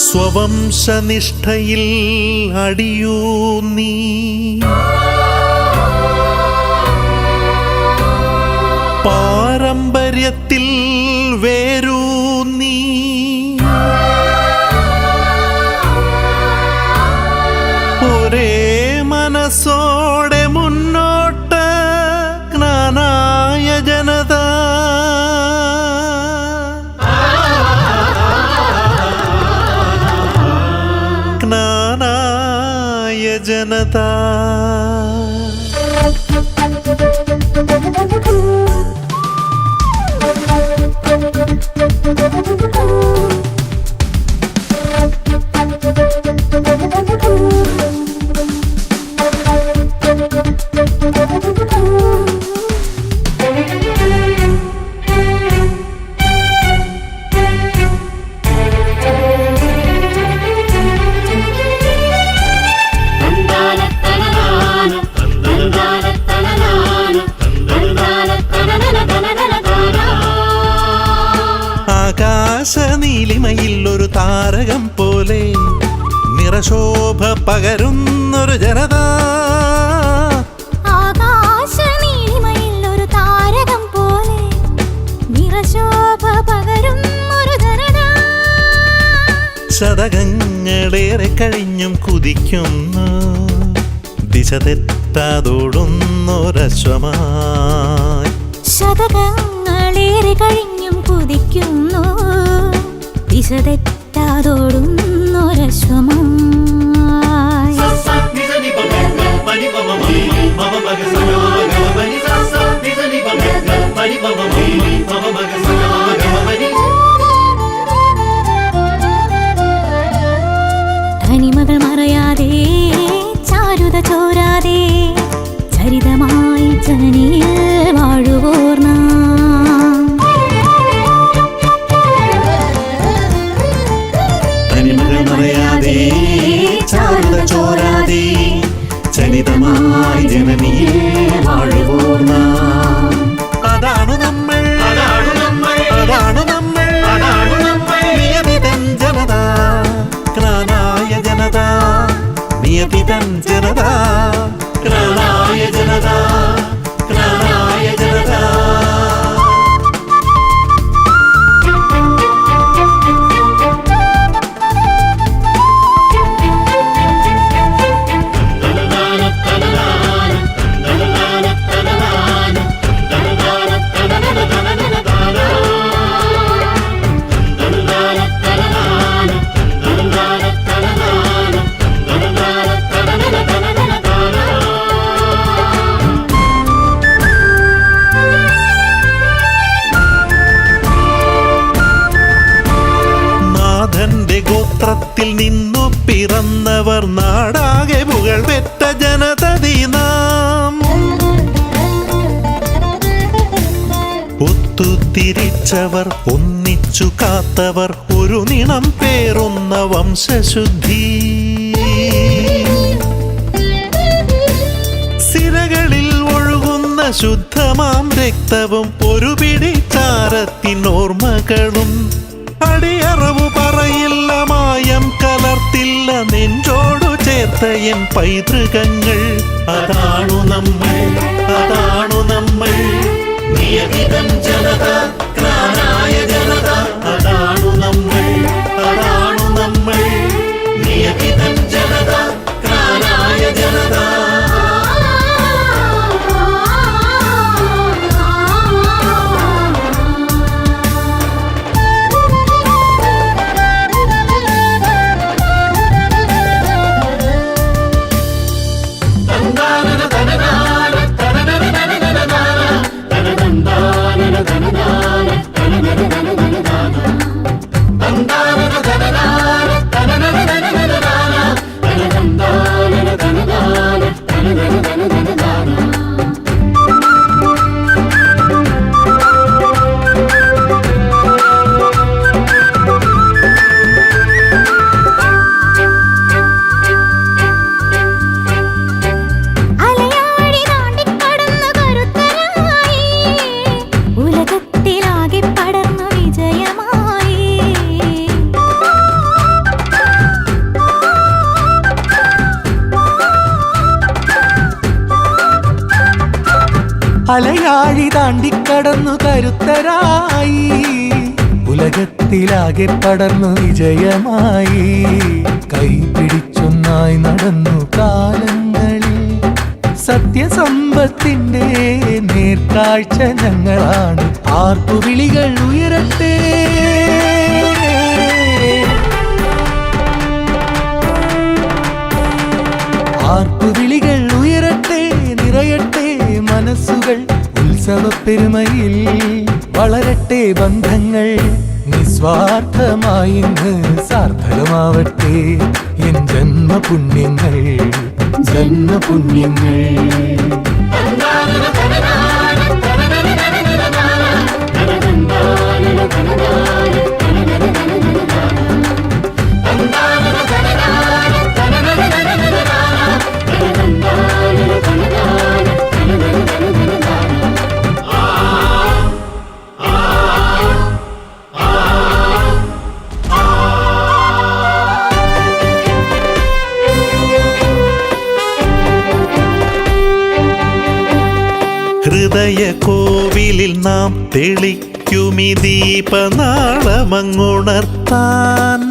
സ്വവംശനിഷ്ഠയിൽ അടിയൂ നീ, പാരമ്പര്യത്തിൽ വേരൂ നീ, ഒരേ മനസ്സോടെ മുന്നോട്ട് ജ്ഞാനായ ജനത. ജ്ഞാനായ ജനത. ആകാശനീലിമയിൽ ഒരു താരകം പോലെ നിറശോഭ പകരുന്നൊരു ജനത. ആകാശനീലിമയിൽ ഒരു താരകം പോലെ നിറശോഭ പകരുന്നൊരു ജനത. ശതകങ്ങളേറെ കഴിഞ്ഞും കുതിക്കുന്നു, ദിശ തെറ്റാതോടുന്നൊരശ്വമായി. ശതകങ്ങളേറെ കഴിഞ്ഞും കുതിക്കുന്നു, ദിശ തെറ്റാതോടുന്നൊരശ്വമായി. തനിമകൾ മറയാതെ ചാരുത ചോരാതെ ചരിതമായി ജനനിയിൽ വാഴുവോർ നാം. തനിമകൾ മറയാതെ ചാരുത ചോരാതെ ചരിതമായി ജനനിയിൽ വാഴുവോർ നാം. അതാണു നമ്മൾ, അതാണു നമ്മൾ, അതാണു നമ്മൾ, അതാണു നമ്മൾ. നിയതിതൻ ജനത, ജ്ഞാനായ ജനത, നിയതിതൻ ജനത, ജ്ഞാനായ ജനത, ജ്ഞാനായ ജനത. നാഥന്റെ ഗോത്രത്തിൽ നിന്നു പിറന്നവർ, നാടാകെ പുകൾ പെറ്റ ജനതതി നാം. ഒത്തുതിരിച്ചവർ, ഒന്നിച്ചു കാത്തവർ, ഒരു നിണം പേറുന്ന വംശശുദ്ധി. സിരകളിൽ ഒഴുകുന്ന ശുദ്ധമാം രക്തവും ഒരു പിടി ചാരത്തിനോർമ്മകളും. അടിയറവു പറയില്ല, മായം കലർത്തില്ല, നെഞ്ചോടു ചേർത്ത എൻ പൈതൃകങ്ങൾ. അതാണു നമ്മൾ, അതാണു നമ്മൾ, നിയതിതം ജനത, ജ്ഞാനായ ജനത. അതാണു നമ്മൾ, അതാണു നമ്മൾ, നിയതിതം ജനത, ജ്ഞാനായ ജനത. അലയാഴി താണ്ടിക്കടന്നു കരുത്തരായി ഉലകത്തിലാകെ പടർന്നു വിജയമായി കൈപിടിച്ചൊന്നായി നടന്നു കാലങ്ങളിൽ സത്യസമ്പത്തിന്റെ നേർക്കാഴ്ച ഞങ്ങളാണ് ആർപ്പുവിളികൾ ഉയരട്ടെ ആർപ്പുവിളികൾ ഉയരട്ടെ നിറയട്ടെ മനസ്സുകൾ ഉത്സവപ്പെരുമയിൽ വളരട്ടെ ബന്ധങ്ങൾ നിസ്വാർത്ഥമായി ഇന്ന് സാർത്ഥകമാവട്ടെ എൻ ജന്മപുണ്യങ്ങൾ ജന്മപുണ്യങ്ങൾ ഹൃദയ കോവിലിൽ നാം തെളിക്കുമി ദീപനാളമങ്ങുണർത്താൻ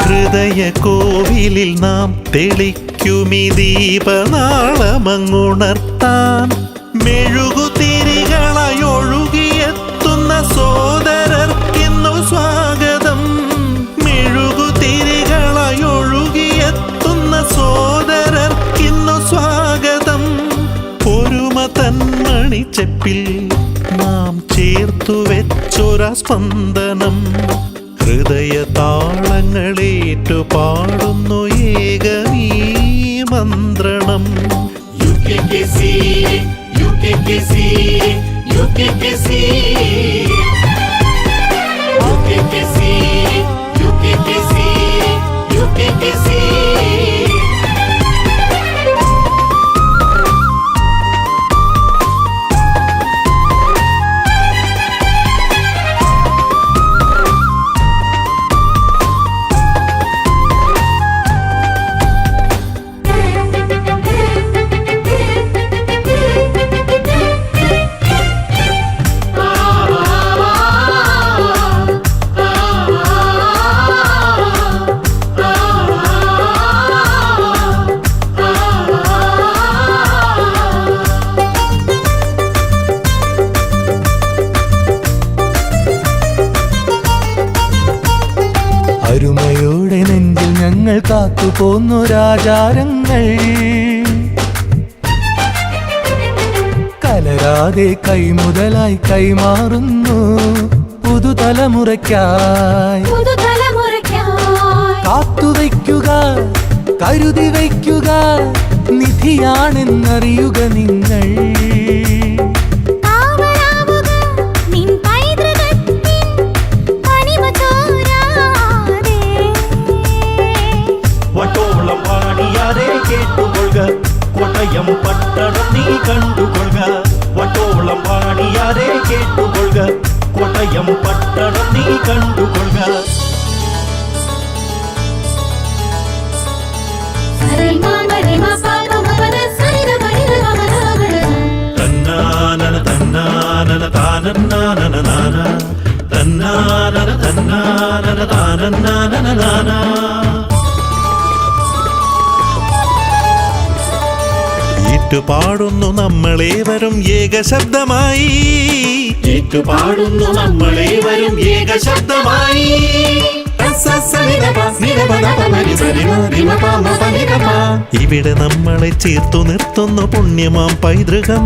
ഹൃദയ കോവിലിൽ നാം തെളിക്കുമി ദീപനാളമങ്ങുണർത്താൻ മെഴുകുതിരികളായി ഒഴുകിയെത്തുന്ന സോദരർക്കിന്നു സ്വാഗതം മെഴുകുതിരികളായി ഒഴുകിയെത്തുന്ന സോദരർക്കിന്നു സ്വാഗതം ഒരുമ തന്മണിച്ചെപ്പിൽ നാം ചേർത്തു വെച്ചൊര സ്പന്ദനം ഹൃദയ താളങ്ങളേറ്റു പാടുന്നു ഏകമീ മന്ത്രണം അരുമയോടെ നെഞ്ചിൽ ഞങ്ങൾ കാത്തുപോന്നൊരാചാരങ്ങൾ കലരാതെ കൈമുതലായി കൈമാറുന്നു പുതുതലമുറയ്ക്കായി കാത്തുവയ്ക്കുക കരുതി വയ്ക്കുക നിധിയാണെന്നറിയുക നിങ്ങൾ കോട്ടയം പട്ടണം നീ കണ്ടുകൊള്ളുക വട്ടോളം പാടിയാരെ കേട്ടുകൊള്ളുക കോട്ടയം പട്ടണം നീ കണ്ടുകൊള്ളുക തന്നാനന തന്നാനന താനന്നാനന നാന തന്നാനന തന്നാനന താനന്നാനന നാന ഏറ്റുപാടുന്നു നമ്മളേവരും ഏകശബ്ദമായി ഏറ്റുപാടുന്നു നമ്മളേവരും ഏകശബ്ദമായി ഇവിടെ നമ്മളെ ചേർത്തു നിർത്തുന്നു പുണ്യമാം പൈതൃകം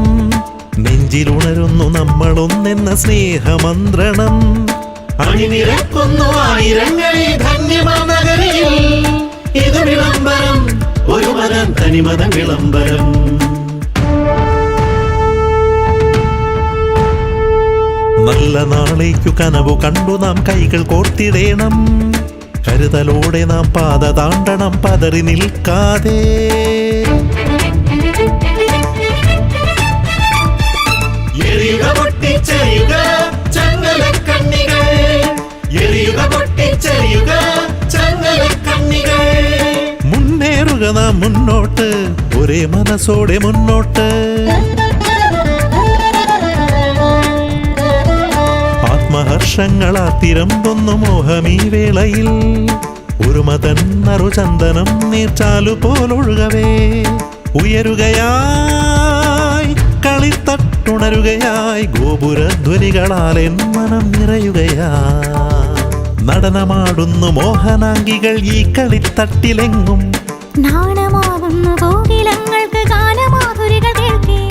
നെഞ്ചിലുണരുന്നു നമ്മളൊന്നെന്ന സ്നേഹമന്ത്രണം അണിനിരക്കുന്നു ആയിരങ്ങളെ ധന്യമാം നഗരിയിൽ ഇത് വിളംബരം ഒരു മതം തനിമതം വിളംബരം നല്ല നാളേക്കു കനവു കണ്ടു നാം കൈകൾ കോർത്തിടേണം കരുതലോടെ നാം പാത താണ്ടണം പതറി നിൽക്കാതെ എറിയുക പൊട്ടിച്ചെറിയുക ചങ്ങലക്കണ്ണികൾ എറിയുക പൊട്ടിച്ചെറിയുക ചങ്ങലക്കണ്ണികൾ നാം മുന്നോട്ട്, ഒരേ മനസ്സോടെ മുന്നോട്ട്. ആത്മഹർഷങ്ങളാ തിരമ്പൊന്നു മോഹമീ വേളയിൽ, ഒരു മതന്നറു ചന്ദനം നീർച്ചാലു പോലൊഴുകവേ ഉയരുകയായി കളിത്തട്ടുണരുകയായി ഗോപുരധ്വനികളാൽ എൻ മനം നിറയുകയാ. നടനമാടുന്നു മോഹനാംഗികൾ ഈ കളിത്തട്ടിലെങ്ങും, നാണമാവുന്നു കോകിലങ്ങൾക്ക് ഗാനമാധുരികൾ കേൾക്കേ.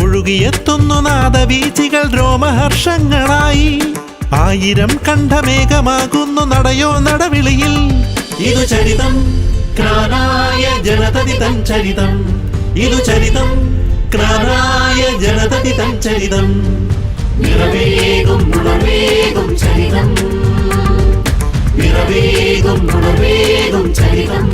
ഒഴുകിയെത്തുന്നു നാദവീചികൾ രോമഹർഷങ്ങളായി, ആയിരം കണ്ഠമേഘമാകുന്നു നടയോ നടവിളിയിൽ. ഇതു ചരിതം ക്രാനായ ജനതതി തൻ ചരിതം, ഇതു ചരിതം ക്രാനായ ജനതതി തൻ ചരിതം. നിറവേകും ഉണർവേകും ചരിതം, നിറവേകും ഉണർവേകും ചരിതം.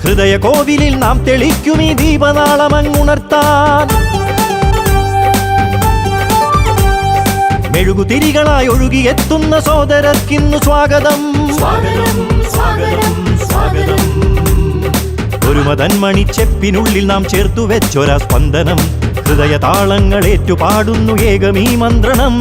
ഹൃദയ കോവിലിൽ നാം തെളിക്കും ഈ ദീപനാളമങ്ങുണർത്താൻ, മെഴുകുതിരികളായി ഒഴുകിയെത്തുന്ന സോദരർക്കിന്നു സ്വാഗതം. ഒരു മതന്മണിച്ചെപ്പിനുള്ളിൽ നാം ചേർത്തു വെച്ചൊരാ സ്പന്ദനം, ഹൃദയ താളങ്ങളേറ്റു പാടുന്നു ഏകമീ മന്ത്രണം.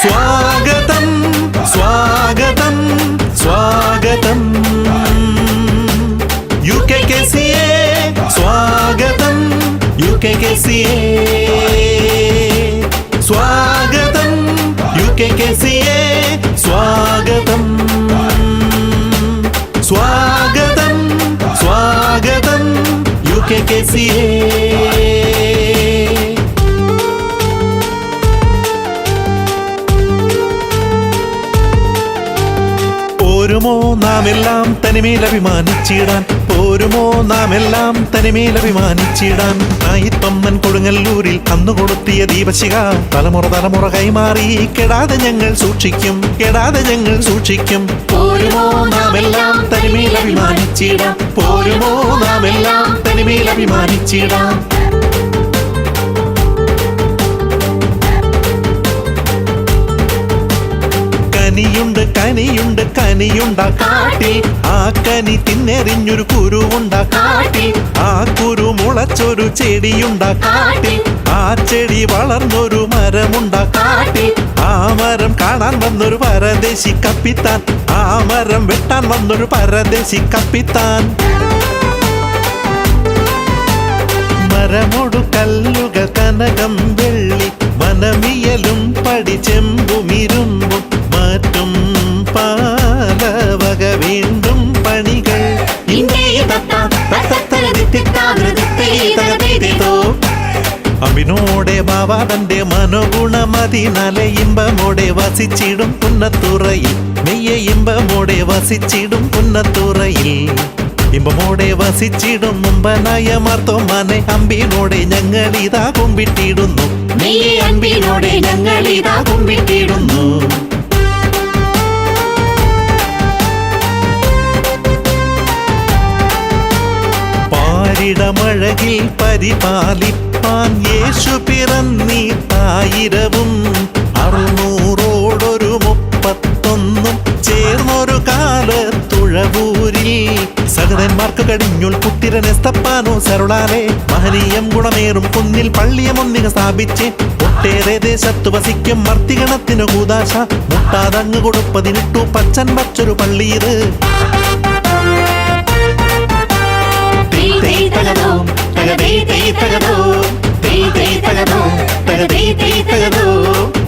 സ്വാഗതം സ്വാഗതം സ്വാഗതം UKKCA, സ്വാഗതം UKKCA, സ്വാഗതം UKKCA, സ്വാഗതം സ്വാഗതം സ്വാഗതം UKKCA. പോരുമോ നാം എല്ലാം തനിമേൽ അഭിമാനിച്ചിടാൻ, പോരുമോ നാം എല്ലാം തനിമേൽ അഭിമാനിച്ചിടാൻ. നായിപ്പമ്മൻ കൊടുങ്ങല്ലൂരിൽ അന്നു കൊളുത്തിയ ദീപശിഖ തലമുറ തലമുറ കൈമാറി കെടാതെ ഞങ്ങൾ സൂക്ഷിക്കും, കെടാതെ ഞങ്ങൾ സൂക്ഷിക്കും. പോരുമോ നാം എല്ലാം തനിമേൽ അഭിമാനിച്ചിടാം, പോരുമോ നാം എല്ലാം തനിമേൽ അഭിമാനിച്ചിടാം. കനിയുണ്ട് കനിയുണ്ട് കനിയുണ്ട കാട്ടിൽ, ആ കനി തിന്നെറിഞ്ഞൊരു കുരുവുണ്ട കാട്ടിൽ, ആ കുരു മുളച്ചൊരു ചെടിയുണ്ട കാട്ടിൽ, ആ ചെടി വളർന്നൊരു മരമുണ്ട കാട്ടിൽ, ആ മരം കാണാൻ വന്നൊരു പരദേശി കപ്പിത്താൻ, ആ മരം വെട്ടാൻ വന്നൊരു പരദേശി കപ്പിത്താൻ. മരമൊടു കല്ലുകൾ കനകം വെള്ളി, മനമിയലും പടി ചെമ്പുമിരുമ്പും മറ്റും പാലവക വീണ്ടും പണികൾ. അമ്പിനോടെ ബാവാടന്റെ മനോഗുണമതിനാലെ ഇമ്പമോടെ വസിച്ചിടും പുന്നത്തുറയിൽ, മെയ്യ ഇമ്പമോടെ വസിച്ചിടും പുന്നത്തുറയിൽ, ഇമ്പമോടെ വസിച്ചിടും മുമ്പനായ മാർത്തോമാനെ അമ്പിനോടെ ഞങ്ങളിതാ കുമ്പിട്ടിടുന്നു, മെയ്യ അമ്പിനോടെ ഞങ്ങളിതാ കുമ്പിട്ടിടുന്നു. പാരിടമഴകിൽ പരിപാലിപ്പാൻ യേശു പിറന്നീട്ടായിരവും 600 ചേർന്നൊരു കാലത്തുഴവൂരിൽ സഹതന്മാർക്ക് കടിഞ്ഞുൾ പുത്തിരൻ എസ്തപ്പാനോ സരുളാലെ മഹനീയം ഗുണമേറും കുന്നിൽ പള്ളിയമൊന്നിക സ്ഥാപിച്ച് ഒട്ടേറെ ദേശത്തു വസിക്കും മർത്തിഗണത്തിനു കൂതാശ മുട്ടാതങ്ങ് കൊടുപ്പതിനിട്ടു പച്ചൻ വച്ചൊരു പള്ളിയത്.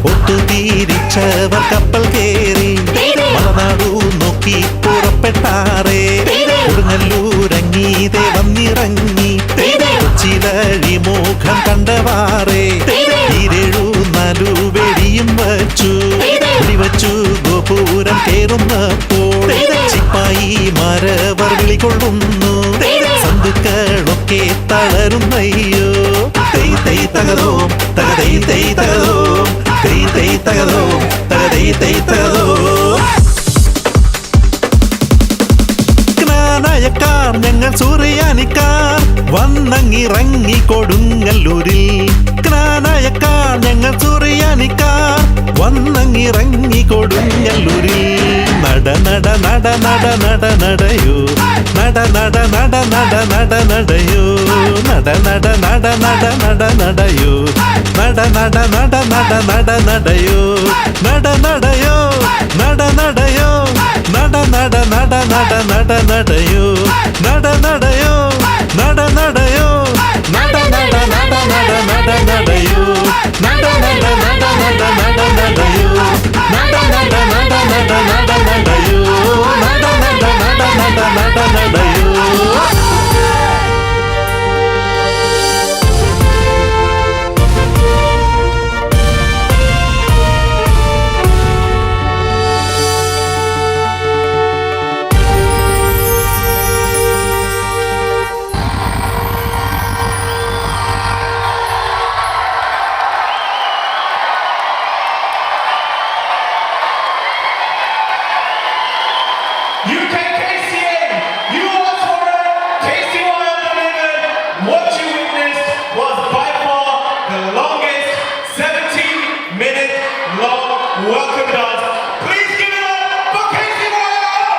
ഒത്തുതീരിച്ചവർ കപ്പൽ കേറി മലനാടു നോക്കി പുറപ്പെട്ടാറേ, കൊടുങ്ങല്ലൂരങ്ങീതെ വന്നിറങ്ങി കൊച്ചിലഴി മുഖം കണ്ടവാറേ, 4 വെടിയും വച്ചു വെടിവച്ചു ഗോപുരം കേറുന്നപ്പോൾ ചിപ്പായി മരവർ വിളികൊള്ളുന്നു. കാലുകളൊക്കെ തളരുന്നയ്യോ തൈ തൈ തകതോ തകതൈ തൈ തകതോ തൈ തൈ തകതോ തകതൈ തൈ തകതോ ജ്ഞാനായക്കാർ ഞങ്ങൾ സൂറിയാനിക്കാർ വന്നങ്ങിറങ്ങി കൊടുങ്ങല്ലൂരിൽ ജ്ഞാനായക്കാർ ഞങ്ങൾ സൂറിയാനിക്കാർ വന്നങ്ങിറങ്ങി കൊടുങ്ങല്ലൂരിൽ നട നട നട നട നട നടയോ നട നട നട നട നട നടയോ നട നട നട നട നട നടയോ നട നട നട നട നട നടയോ നട നടയോ നട നടയോ നട നട നട നട നട നടയോ നട നടയോ നട നടയോ നട നട നട നട നട നടയോ നട നട നട നട നട നടയോ നട നട നട നട നട നടയോ നട നട നട നട നട നടയോ UKKCA, you asked for it, KCYL delivered. What you witnessed was by far the longest 17-minute long welcome dance. Please give it up for KCYL!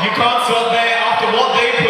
You can't stop there after what they put